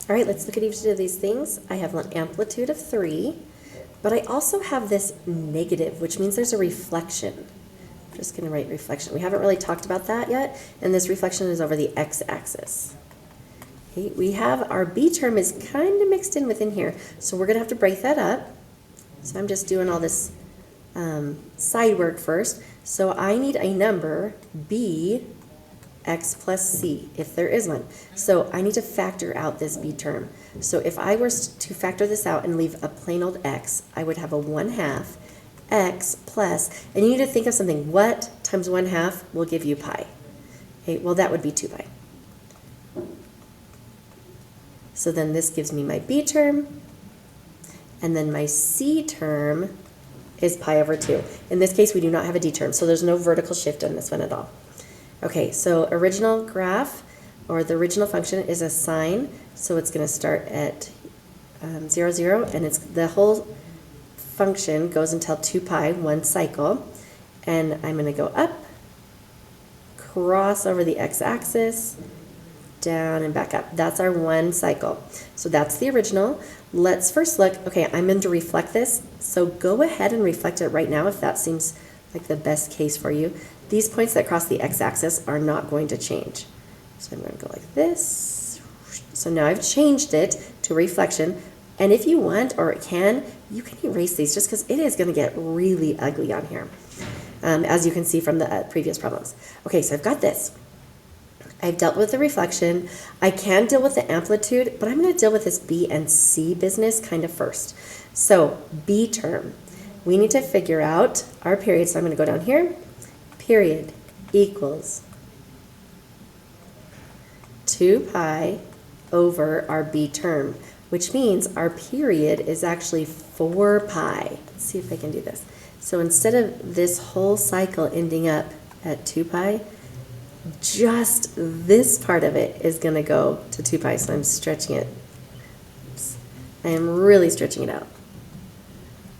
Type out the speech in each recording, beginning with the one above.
All right, let's look at each of these things. I have an amplitude of 3, but I also have this negative, which means there's a reflection. I'm just going to write reflection. We haven't really talked about that yet, and this reflection is over the x-axis. Okay, we have our b term is kind of mixed in within here, so we're going to have to break that up. So I'm just doing all this side work first. So I need a number, b, x plus c, if there is one. So I need to factor out this b term. So if I were to factor this out and leave a plain old x, I would have a 1/2 x plus, and you need to think of something. What times 1/2 will give you pi? Okay, well that would be 2 pi. So then this gives me my b term, and then my c term is pi over 2. In this case, we do not have a d term, so there's no vertical shift on this one at all. Okay, so original graph, or the original function, is a sine, so it's going to start at 0, 0, and it's the whole function goes until 2 pi, one cycle, and I'm going to go up, cross over the x-axis, down and back up. That's our one cycle. So that's the original. Let's first look. Okay, I'm going to reflect this, so go ahead and reflect it right now if that seems like the best case for you. These points that cross the x-axis are not going to change. So I'm going to go like this. So now I've changed it to reflection, and if you want or can, you can erase these just because it is going to get really ugly on here, as you can see from the previous problems. Okay, so I've got this. I've dealt with the reflection. I can deal with the amplitude, but I'm going to deal with this b and c business kind of first. So b term, we need to figure out our period. So I'm going to go down here. Period equals 2 pi over our b term, which means our period is actually 4 pi. Let's see if I can do this. So instead of this whole cycle ending up at 2 pi, just this part of it is going to go to 2 pi, so I'm stretching it. Oops. I am really stretching it out.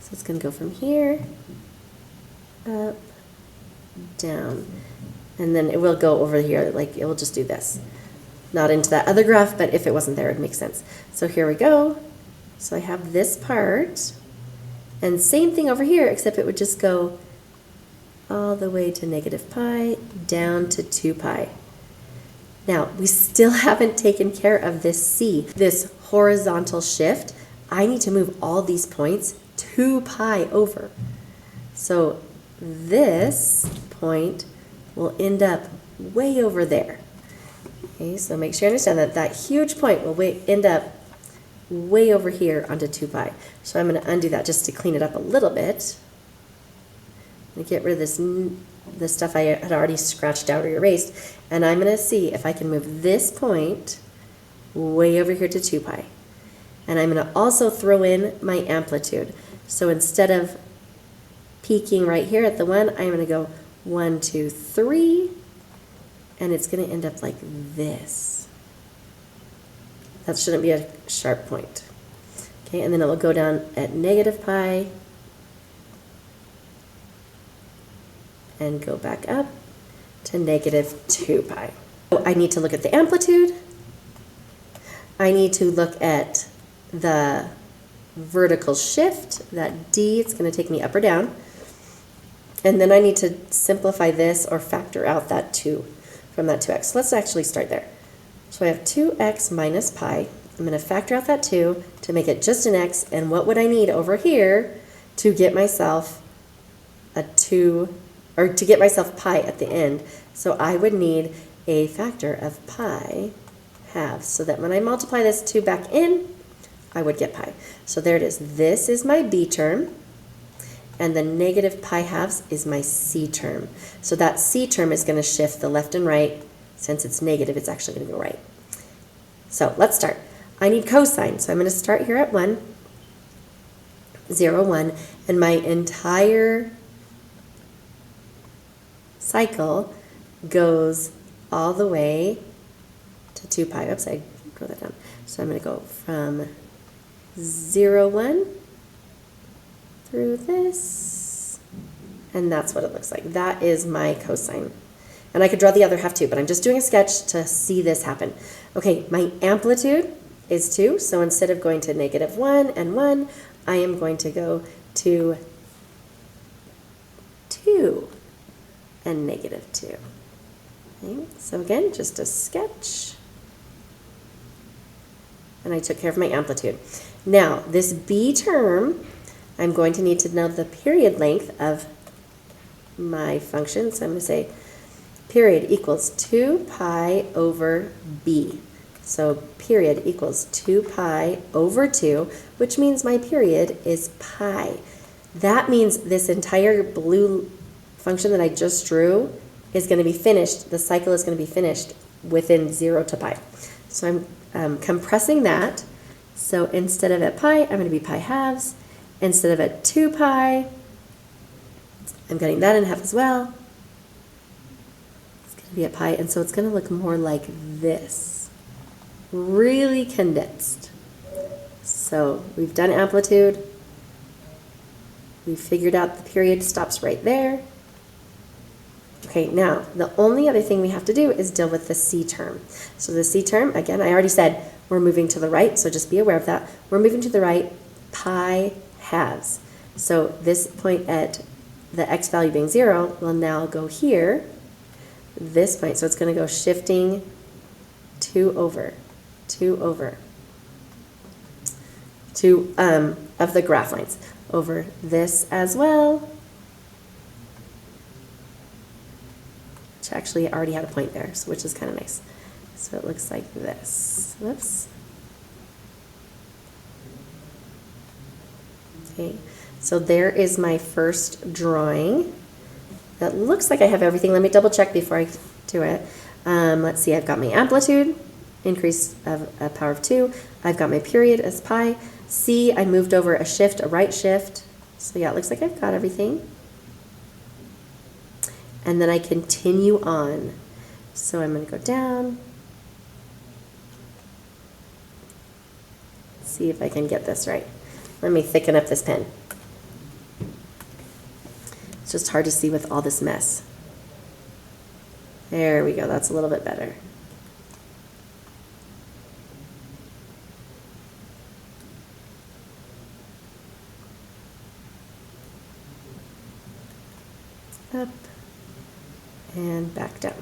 So it's going to go from here, up, down, and then it will go over here, like it will just do this. Not into that other graph, but if it wasn't there, it makes sense. So here we go. So I have this part, and same thing over here, except it would just go all the way to negative pi, down to 2 pi. Now, we still haven't taken care of this c, this horizontal shift. I need to move all these points 2 pi over. So this point will end up way over there. Okay, so make sure you understand that that huge point will end up way over here onto 2 pi. So I'm going to undo that just to clean it up a little bit. I'm going to get rid of this stuff I had already scratched out or erased, and I'm going to see if I can move this point way over here to 2 pi. And I'm going to also throw in my amplitude. So instead of peaking right here at the 1, I'm going to go 1, 2, 3, and it's going to end up like this. That shouldn't be a sharp point. Okay, and then it will go down at negative pi and go back up to negative 2 pi. So I need to look at the amplitude. I need to look at the vertical shift, that d, it's going to take me up or down. And then I need to simplify this or factor out that 2 from that 2x. So let's actually start there. So I have 2x minus pi. I'm going to factor out that 2 to make it just an x. And what would I need over here to get myself a 2, or to get myself pi at the end? So I would need a factor of pi halves, so that when I multiply this 2 back in, I would get pi. So there it is. This is my b term, and the negative pi halves is my c term. So that c term is going to shift the left and right. Since it's negative, it's actually going to go right. So let's start. I need cosine, so I'm going to start here at 1, 0, 1, and my entire cycle goes all the way to 2 pi. Oops, I wrote that down. So I'm going to go from 0, 1 through this, and that's what it looks like. That is my cosine. And I could draw the other half too, but I'm just doing a sketch to see this happen. Okay, my amplitude is 2. So instead of going to -1 and 1, I am going to go to 2 and -2. Okay, so again, just a sketch. And I took care of my amplitude. Now, this b term, I'm going to need to know the period length of my function. So I'm going to say period equals 2 pi over b. So period equals 2 pi over 2, which means my period is pi. That means this entire blue function that I just drew is going to be finished, the cycle is going to be finished within 0 to pi. So I'm compressing that. So instead of at pi, I'm going to be pi halves. Instead of at 2 pi, I'm cutting that in half as well. It's going to be at pi, and so it's going to look more like this. Really condensed. So we've done amplitude. We've figured out the period stops right there. Okay, now the only other thing we have to do is deal with the c term. So the c term, again, I already said we're moving to the right, so just be aware of that. We're moving to the right, pi halves. So this point at the x value being 0 will now go here, this point. So it's going to go shifting 2 over of the graph lines over this as well. Which actually already had a point there, so which is kind of nice. So it looks like this. Whoops. Okay, so there is my first drawing. That looks like I have everything. Let me double check before I do it. Let's see, I've got my amplitude, increase of a power of 2. I've got my period as pi. C, I moved over a shift, a right shift. So yeah, it looks like I've got everything. And then I continue on. So I'm going to go down. See if I can get this right. Let me thicken up this pen. It's just hard to see with all this mess. There we go. That's a little bit better. Up and back down.